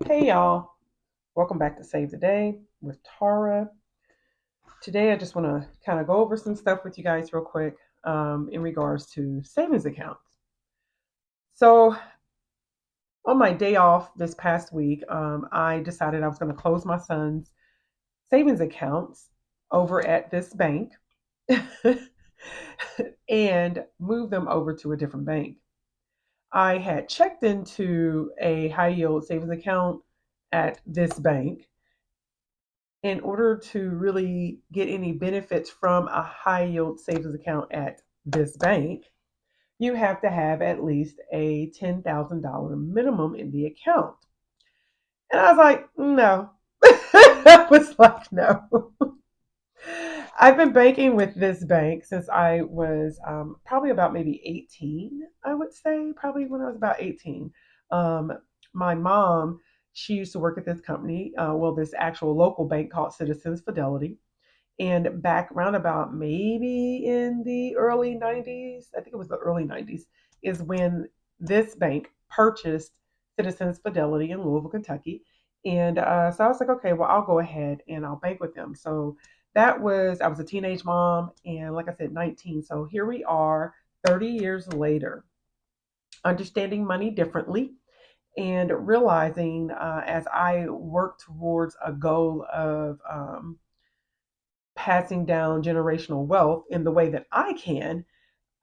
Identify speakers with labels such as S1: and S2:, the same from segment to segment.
S1: Hey y'all, welcome back to Save the Day with Tara. Today I just want to kind of go over some stuff with you guys real quick in regards to savings accounts. So, on my day off this past week, I decided I was going to close my son's savings accounts over at this bank and move them over to a different bank. I had checked into a high yield savings account at this bank in order to really get any benefits from a high yield savings account at this bank, you have to have at least a $10,000 minimum in the account. And I was like, no. I was like, no. I've been banking with this bank since I was probably about maybe 18, I would say, probably when I was about 18. Um, my mom, she used to work at this company, this actual local bank called Citizens Fidelity. And back around about maybe in the early 90s, I think it was the early 90s, is when this bank purchased Citizens Fidelity in Louisville, Kentucky. And so I was like, okay, well, I'll go ahead and I'll bank with them. So I was a teenage mom and like I said, 19. So here we are 30 years later, understanding money differently and realizing as I work towards a goal of passing down generational wealth in the way that I can,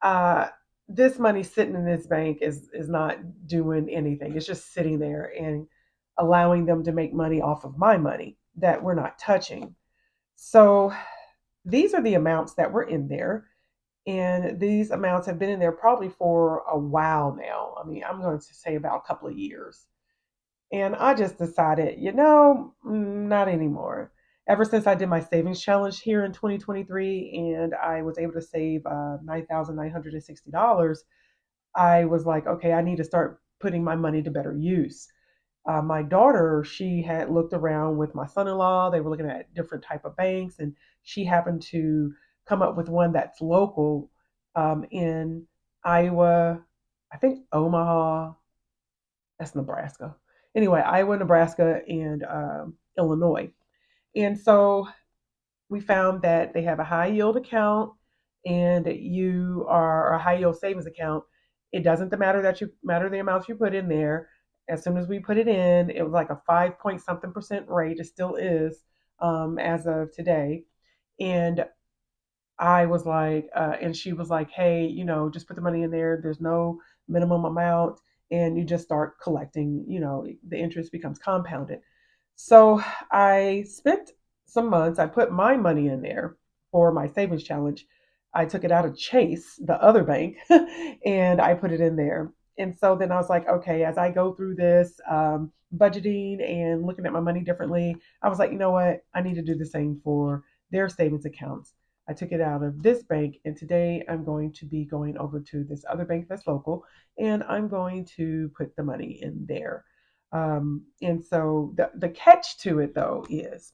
S1: uh, this money sitting in this bank is not doing anything. It's just sitting there and allowing them to make money off of my money that we're not touching. So these are the amounts that were in there. And these amounts have been in there probably for a while now. I mean, I'm going to say about a couple of years. And I just decided, not anymore. Ever since I did my savings challenge here in 2023 and I was able to save $9,960, I was like, okay, I need to start putting my money to better use. My daughter, she had looked around with my son-in-law. They were looking at different type of banks, and she happened to come up with one that's local in Iowa, I think Omaha, that's Nebraska. Anyway, Iowa, Nebraska, and Illinois. And so we found that they have a high yield account and you are a high yield savings account. It doesn't matter that you matter the amounts you put in there. As soon as we put it in, it was like a 5 point something percent rate. It still is as of today. And I was like, and she was like, hey, just put the money in there. There's no minimum amount. And you just start collecting, the interest becomes compounded. So I spent some months, I put my money in there for my savings challenge. I took it out of Chase, the other bank, and I put it in there. And so then I was like, okay, as I go through this budgeting and looking at my money differently, I was like, you know what? I need to do the same for their savings accounts. I took it out of this bank, and today I'm going to be going over to this other bank that's local, and I'm going to put the money in there. And so the catch to it though is,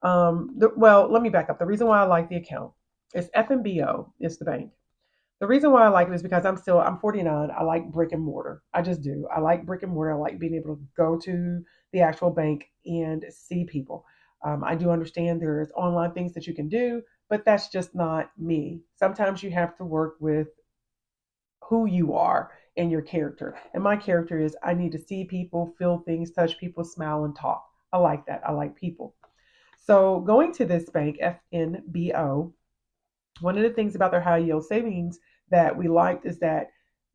S1: let me back up. The reason why I like the account is FMBO is the bank. The reason why I like it is because I'm 49. I like brick and mortar. I just do. I like brick and mortar. I like being able to go to the actual bank and see people. I do understand there's online things that you can do, but that's just not me. Sometimes you have to work with who you are and your character. And my character is I need to see people, feel things, touch people, smile, and talk. I like that. I like people. So going to this bank, FNBO, one of the things about their high yield savings that we liked is that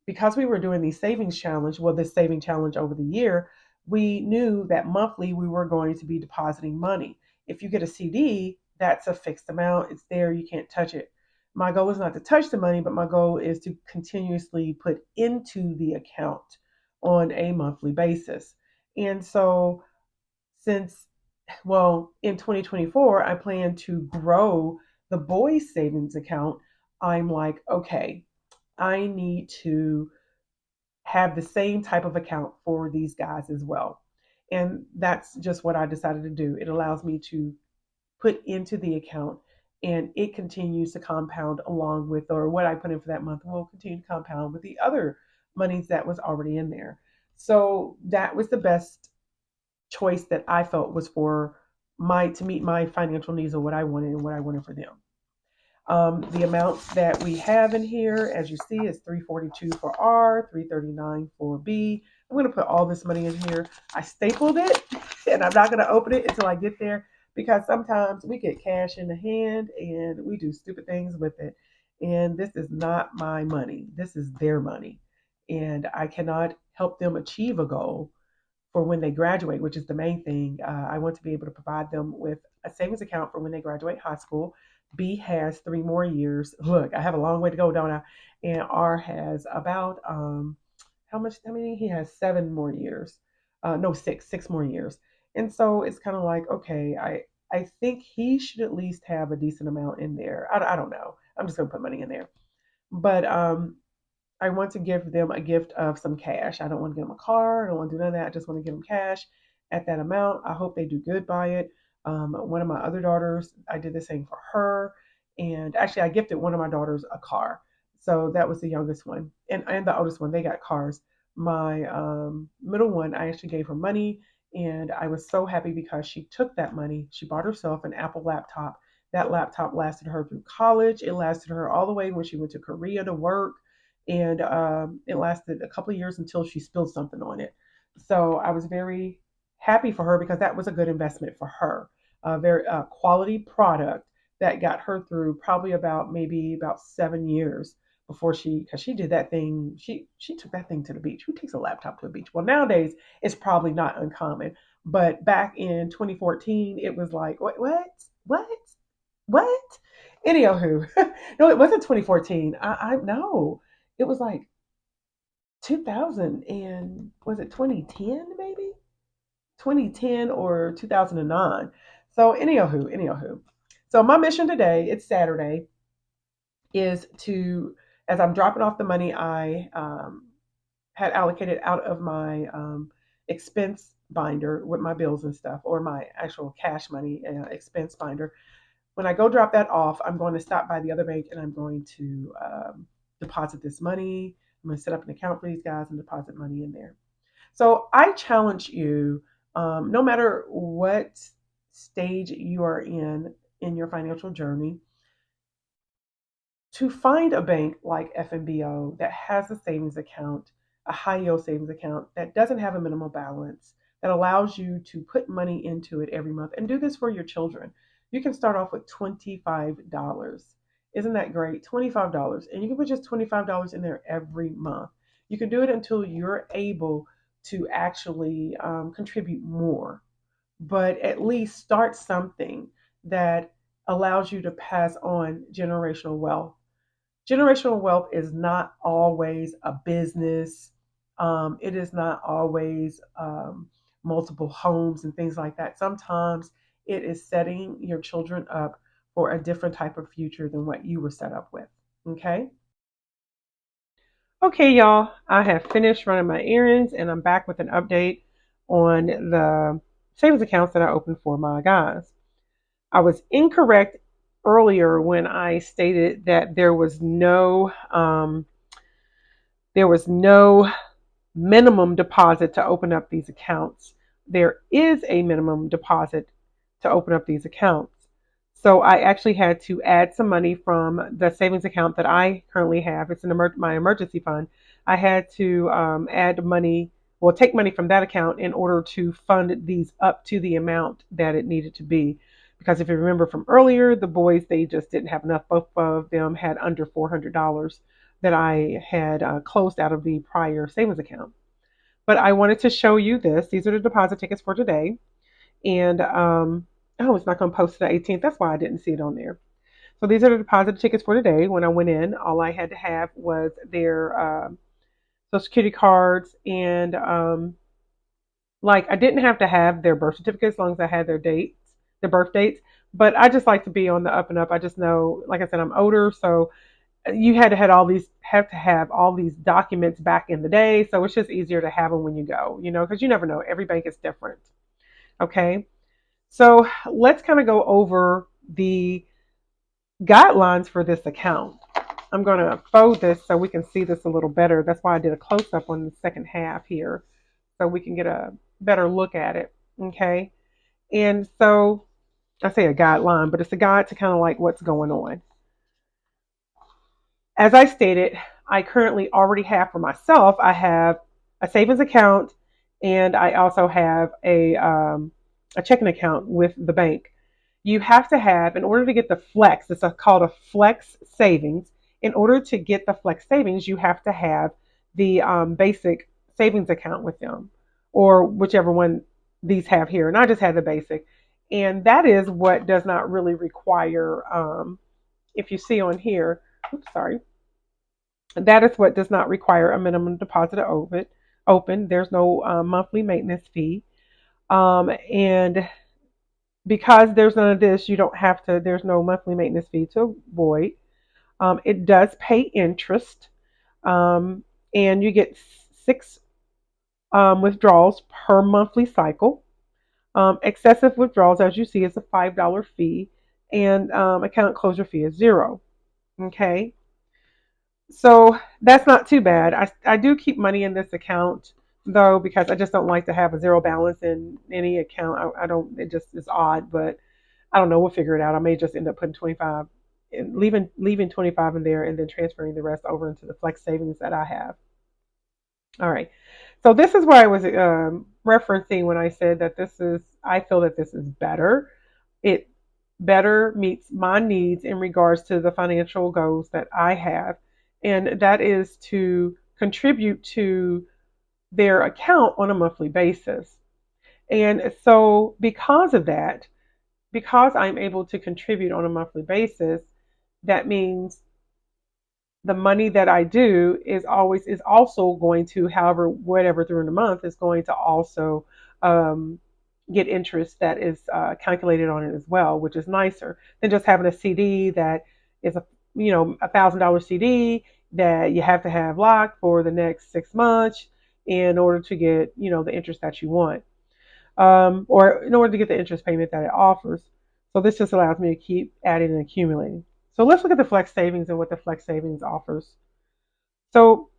S1: because we were doing these savings challenge, this saving challenge over the year, we knew that monthly we were going to be depositing money. If you get a CD, that's a fixed amount. It's there, you can't touch it. My goal is not to touch the money, but my goal is to continuously put into the account on a monthly basis. And so since in 2024, I plan to grow the boys' savings account. I'm like, okay, I need to have the same type of account for these guys as well. And that's just what I decided to do. It allows me to put into the account and it continues to compound along with, or what I put in for that month will continue to compound with the other monies that was already in there. So that was the best choice that I felt was for my to meet my financial needs of what I wanted and what I wanted for them. The amounts that we have in here, as you see, is 342 for R, 339 for B. I'm going to put all this money in here. I stapled it, and I'm not going to open it until I get there because sometimes we get cash in the hand and we do stupid things with it. And this is not my money. This is their money. And I cannot help them achieve a goal for when they graduate, which is the main thing. I want to be able to provide them with a savings account for when they graduate high school. B has 3 more years. Look, I have a long way to go, don't I? And R has about how much? How many? He has 7 more years. No, six more years. And so it's kind of like, okay, I think he should at least have a decent amount in there. I don't know. I'm just gonna put money in there. But I want to give them a gift of some cash. I don't want to give them a car. I don't want to do none of that. I just want to give them cash at that amount. I hope they do good by it. One of my other daughters, I did the same for her. And actually, I gifted one of my daughters a car. So that was the youngest one. And the oldest one, they got cars. My middle one, I actually gave her money. And I was so happy because she took that money. She bought herself an Apple laptop. That laptop lasted her through college. It lasted her all the way when she went to Korea to work, and it lasted a couple of years until she spilled something on it. So I was very happy for her because that was a good investment for her. A very quality product that got her through probably about maybe about 7 years before because she did that thing. She took that thing to the beach. Who takes a laptop to the beach? Well, nowadays it's probably not uncommon, but back in 2014, it was like what, what? Anywho, no, it wasn't 2014. I no, it was like 2000 and was it 2010 maybe 2010 or 2009. So anywho. So my mission today, it's Saturday, is to as I'm dropping off the money I had allocated out of my expense binder with my bills and stuff, or my actual cash money expense binder. When I go drop that off, I'm going to stop by the other bank and I'm going to deposit this money. I'm going to set up an account for these guys and deposit money in there. So I challenge you, no matter what stage you are in your financial journey, to find a bank like FNBO that has a savings account, a high yield savings account that doesn't have a minimal balance, that allows you to put money into it every month and do this for your children. You can start off with $25. Isn't that great? $25. And you can put just $25 in there every month. You can do it until you're able to actually contribute more, but at least start something that allows you to pass on generational wealth. Generational wealth is not always a business. It is not always multiple homes and things like that. Sometimes it is setting your children up for a different type of future than what you were set up with. Okay. Okay, y'all. I have finished running my errands and I'm back with an update on the savings accounts that I opened for my guys. I was incorrect earlier when I stated that there was no minimum deposit to open up these accounts. There is a minimum deposit to open up these accounts. So I actually had to add some money from the savings account that I currently have. It's my emergency fund. I had to add money, well, take money from that account in order to fund these up to the amount that it needed to be. Because if you remember from earlier, the boys, they just didn't have enough. Both of them had under $400 that I had closed out of the prior savings account. But I wanted to show you this. These are the deposit tickets for today. And oh, it's not going to post to the 18th. That's why I didn't see it on there. So these are the deposit tickets for today. When I went in, all I had to have was their social security cards and like I didn't have to have their birth certificate as long as I had their dates, their birth dates. But I just like to be on the up and up. I just know, like I said, I'm older, so you had to have all these documents back in the day. So it's just easier to have them when you go, because you never know. Every bank is different. Okay. So let's kind of go over the guidelines for this account. I'm going to fold this so we can see this a little better. That's why I did a close up on the second half here so we can get a better look at it. Okay. And so I say a guideline, but it's a guide to kind of like what's going on. As I stated, I currently already have for myself, I have a savings account and I also have a checking account with the bank. You have to have, in order to get the flex, called a flex savings. In order to get the flex savings, you have to have the basic savings account with them, or whichever one these have here. And I just had the basic. And that is what does not really require, if you see on here, oops, sorry, that is what does not require a minimum deposit to open. There's no monthly maintenance fee. And because there's none of this, you don't have to, there's no monthly maintenance fee to avoid. It does pay interest. Um, and you get six withdrawals per monthly cycle. Excessive withdrawals, as you see, is a $5 fee, and account closure fee is zero. Okay. So that's not too bad. I do keep money in this account though, because I just don't like to have a zero balance in any account. I don't, it just is odd, but I don't know. We'll figure it out. I may just end up putting 25 and leaving 25 in there and then transferring the rest over into the flex savings that I have. All right. So this is what I was referencing when I said that I feel that this is better. It better meets my needs in regards to the financial goals that I have. And that is to contribute to their account on a monthly basis. And so, because of that, because I'm able to contribute on a monthly basis, that means the money that I do is also going to, however, whatever during the month is going to also um, get interest that is calculated on it as well, which is nicer than just having a CD that is $1,000 CD that you have to have locked for the next 6 months in order to get the interest that you want, or in order to get the interest payment that it offers. So this just allows me to keep adding and accumulating. So let's look at the flex savings and what the flex savings offers. So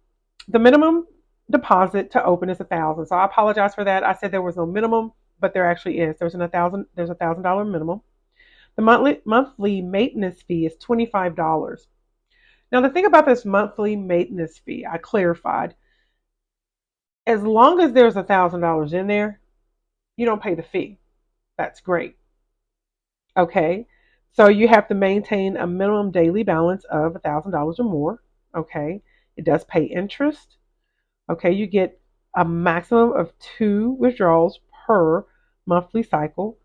S1: the minimum deposit to open is 1,000. So I apologize for that. I said there was no minimum, but there actually is. There's $1,000 minimum. The monthly maintenance fee is $25. Now the thing about this monthly maintenance fee, I clarified. As long as there's $1,000 in there, you don't pay the fee. That's great. Okay. So you have to maintain a minimum daily balance of $1,000 or more. Okay. It does pay interest. Okay. You get a maximum of two withdrawals per monthly cycle.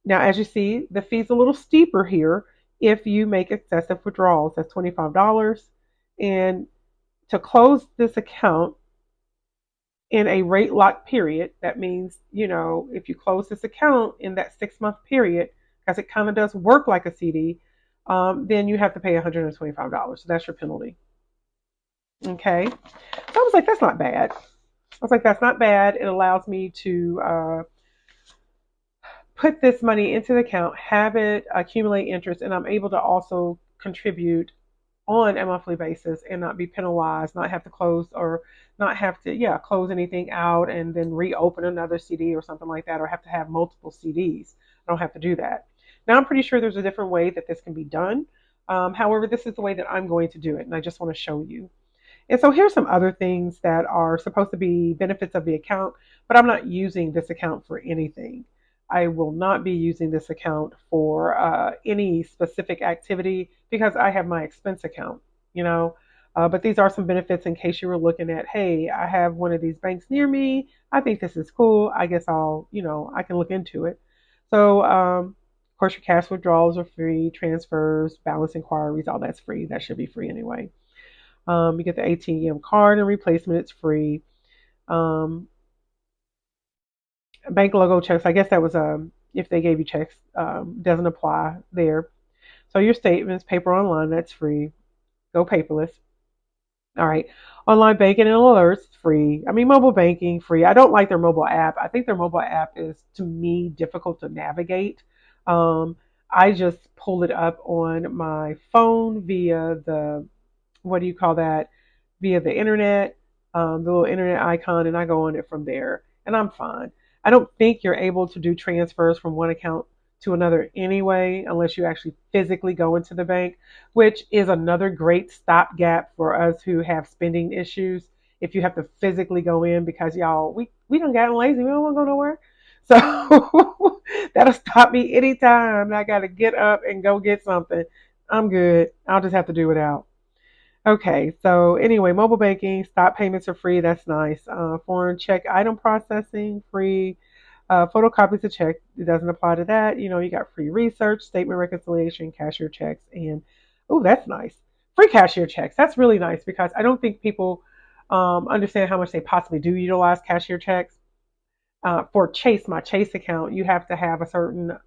S1: Now, as you see, the fee's a little steeper here if you make excessive withdrawals. That's $25. And to close this account in a rate lock period, that means, if you close this account in that 6 month period, because it kind of does work like a CD, then you have to pay $125. So that's your penalty. Okay. So I was like, that's not bad. I was like, that's not bad. It allows me to put this money into the account, have it accumulate interest, and I'm able to also contribute on a monthly basis and not be penalized, not have to close or not have to, yeah, close anything out and then reopen another CD or something like that, or have to have multiple CDs. I don't have to do that. Now, I'm pretty sure there's a different way that this can be done. However, this is the way that I'm going to do it, and I just want to show you. And so here's some other things that are supposed to be benefits of the account, but I'm not using this account for anything. I will not be using this account for any specific activity because I have my expense account, you know. But these are some benefits in case you were looking at, hey, I have one of these banks near me. I think this is cool. I guess I can look into it. So, of course, your cash withdrawals are free, transfers, balance inquiries, all that's free. That should be free anyway. You get the ATM card and replacement, it's free. Um, Bank logo checks, I guess that was if they gave you checks, doesn't apply there. So your statements, paper online, that's free. Go paperless. All right. Online banking and alerts, free. I mean, mobile banking, free. I don't like their mobile app. I think their mobile app is, to me, difficult to navigate. Um, I just pull it up on my phone via the, what do you call that? Via the internet, the little internet icon, and I go on it from there, and I'm fine. I don't think you're able to do transfers from one account to another anyway, unless you actually physically go into the bank, which is another great stopgap for us who have spending issues. If you have to physically go in because y'all, we don't gotten lazy, we don't want to go nowhere. So that'll stop me anytime I got to get up and go get something. I'm good. I'll just have to do it out. Okay, so anyway, mobile banking, stop payments are free. That's nice. Foreign check item processing, free. Photocopies of check, it doesn't apply to that. You know, you got free research, statement reconciliation, cashier checks, and oh, that's nice. Free cashier checks. That's really nice because I don't think people understand how much they possibly do utilize cashier checks. For Chase, my Chase account, you have to have a certain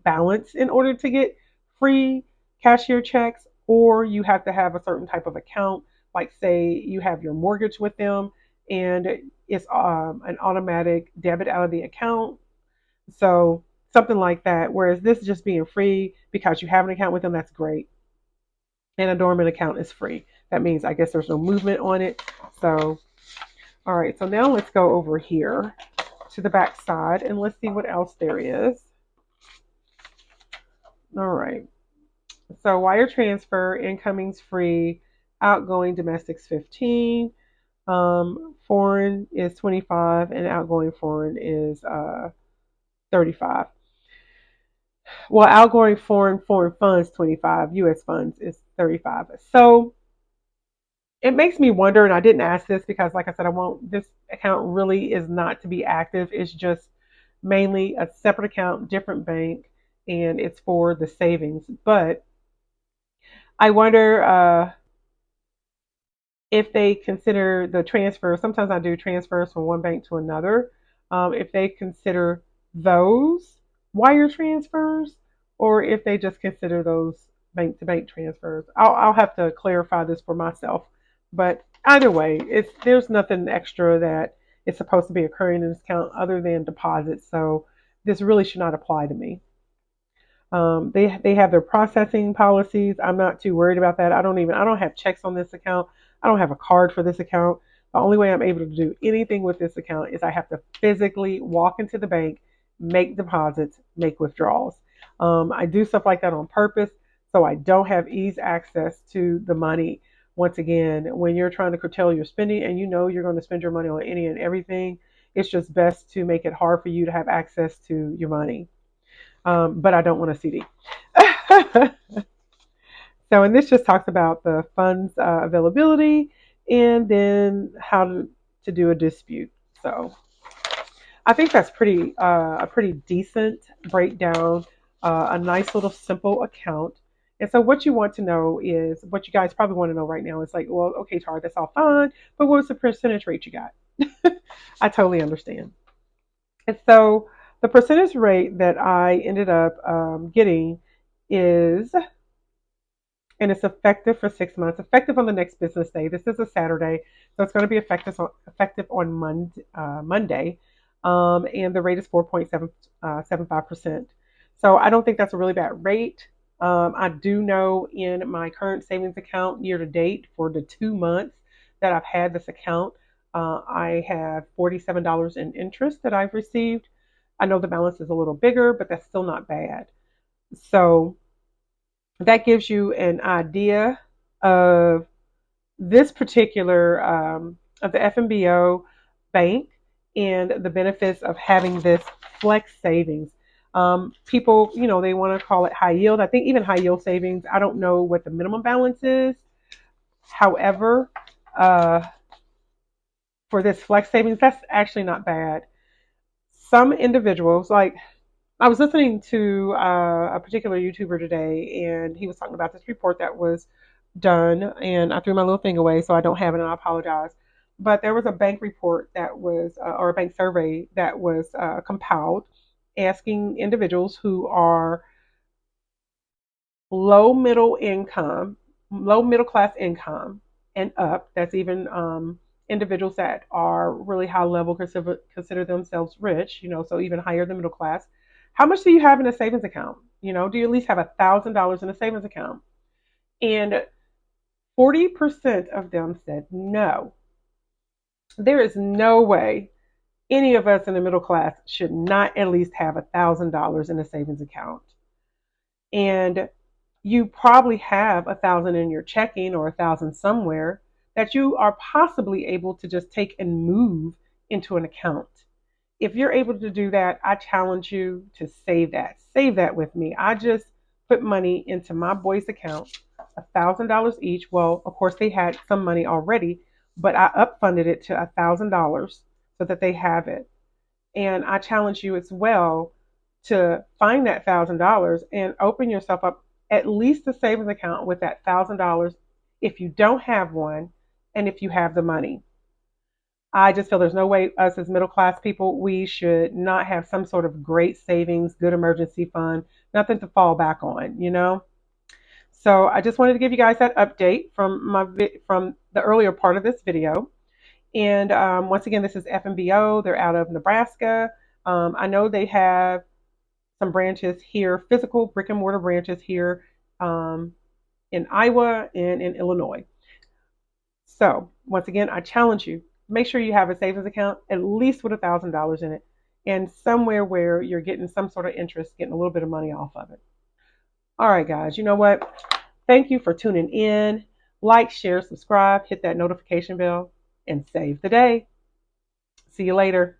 S1: balance in order to get free cashier checks, or you have to have a certain type of account. Like, say, you have your mortgage with them and it's an automatic debit out of the account. So, something like that. Whereas this just being free because you have an account with them, that's great. And a dormant account is free. That means I guess there's no movement on it. So, all right, so now let's go over here to the back side and let's see what else there is. All right. So wire transfer, incoming's free, outgoing domestic's 15, foreign is 25, and outgoing foreign is 35. Well, outgoing foreign funds 25, U.S. funds is 35. So it makes me wonder, and I didn't ask this because, like I said, I won't. This account really is not to be active. It's just mainly a separate account, different bank, and it's for the savings. But I wonder if they consider the transfer. Sometimes I do transfers from one bank to another. If they consider those wire transfers, or if they just consider those bank to bank transfers. I'll have to clarify this for myself. But either way, it's there's nothing extra that is supposed to be occurring in this account other than deposits. So this really should not apply to me. They have their processing policies. I'm not too worried about that. I don't have checks on this account. I don't have a card for this account. The only way I'm able to do anything with this account is I have to physically walk into the bank, make deposits, make withdrawals. I do stuff like that on purpose so I don't have ease access to the money. Once again, when you're trying to curtail your spending and you know you're going to spend your money on any and everything, it's just best to make it hard for you to have access to your money. But I don't want a CD. So, and this just talks about the funds availability and then how to do a dispute. So, I think that's a pretty decent breakdown, a nice little simple account. And so, what you want to know is what you guys probably want to know right now is like, well, okay, Tar, that's all fine, but what was the percentage rate you got? I totally understand. And so, the percentage rate that I ended up getting is, and it's effective for 6 months, effective on the next business day. This is a Saturday, so it's going to be effective on Monday, and the rate is 4.75%. So I don't think that's a really bad rate. I do know in my current savings account year to date for the 2 months that I've had this account, I have $47 in interest that I've received. I know the balance is a little bigger, but that's still not bad. So that gives you an idea of this particular of the FMBO bank and the benefits of having this flex savings. People, you know, they want to call it high yield. I think even high yield savings. I don't know what the minimum balance is. However, uh, for this flex savings, that's actually not bad. Some individuals, like I was listening to a particular YouTuber today, and he was talking about this report that was done, and I threw my little thing away, so I don't have it, and I apologize. But there was a bank report that was, or a bank survey that was compiled, asking individuals who are low middle income, low middle class income, and up. That's even individuals that are really high level consider themselves rich. You know, so even higher than middle class. How much do you have in a savings account? You know, do you at least have $1,000 in a savings account? And 40% of them said no. There is no way Any of us in the middle class should not at least have $1,000 in a savings account. And you probably have 1,000 in your checking or 1,000 somewhere that you are possibly able to just take and move into an account. If you're able to do that, I challenge you to save that. Save that with me. I just put money into my boys' account, $1,000 each. Well, of course, they had some money already, but I upfunded it to $1,000 so that they have it. And I challenge you as well to find that $1,000 and open yourself up at least a savings account with that $1,000 if you don't have one and if you have the money. I just feel there's no way us as middle class people, we should not have some sort of great savings, good emergency fund, nothing to fall back on, you know? So I just wanted to give you guys that update from the earlier part of this video. And once again, this is FMBO. They're out of Nebraska. I know they have some branches here, physical brick and mortar branches here um, in Iowa and in Illinois. So once again, I challenge you, make sure you have a savings account, at least with $1,000 in it, and somewhere where you're getting some sort of interest, getting a little bit of money off of it. All right, guys, you know what? Thank you for tuning in. Like, share, subscribe, hit that notification bell, and save the day. See you later.